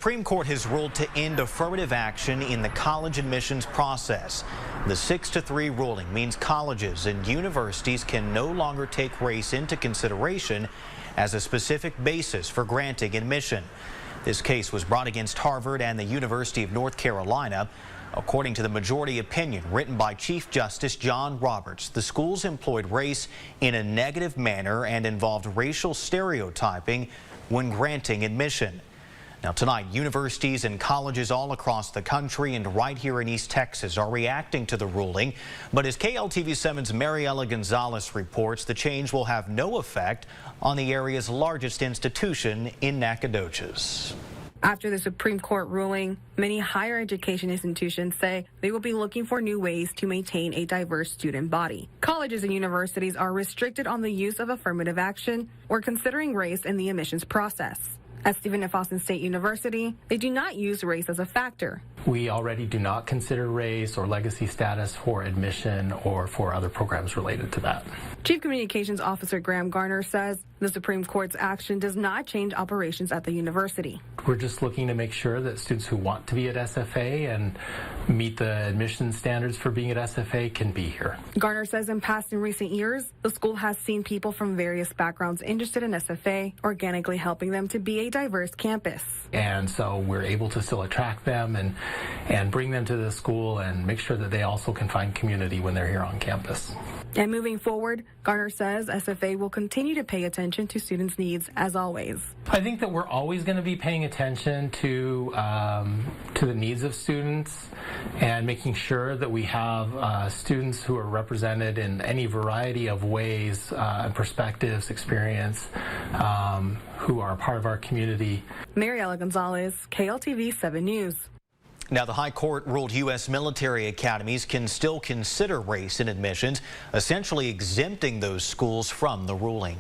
Supreme Court has ruled to end affirmative action in the college admissions process. The 6-3 ruling means colleges and universities can no longer take race into consideration as a specific basis for granting admission. This case was brought against Harvard and the University of North Carolina. According to the majority opinion written by Chief Justice John Roberts, the schools employed race in a negative manner and involved racial stereotyping when granting admission. Now tonight, universities and colleges all across the country and right here in East Texas are reacting to the ruling. But as KLTV7's Mariela Gonzalez reports, the change will have no effect on the area's largest institution in Nacogdoches. After the Supreme Court ruling, many higher education institutions say they will be looking for new ways to maintain a diverse student body. Colleges and universities are restricted on the use of affirmative action or considering race in the admissions process. At Stephen F. Austin State University, they do not use race as a factor. We already do not consider race or legacy status for admission or for other programs related to that. Chief Communications Officer Graham Garner says the Supreme Court's action does not change operations at the university. We're just looking to make sure that students who want to be at SFA and meet the admission standards for being at SFA can be here. Garner says in past and recent years, the school has seen people from various backgrounds interested in SFA, organically helping them to be a diverse campus. And so we're able to still attract them and bring them to the school and make sure that they also can find community when they're here on campus. And moving forward, Garner says SFA will continue to pay attention to students' needs as always. I think that we're always going to be paying attention to the needs of students and making sure that we have students who are represented in any variety of ways and perspectives, experience, who are a part of our community. Mariela Gonzalez, KLTV 7 News. Now, the High Court ruled U.S. military academies can still consider race in admissions, essentially exempting those schools from the ruling.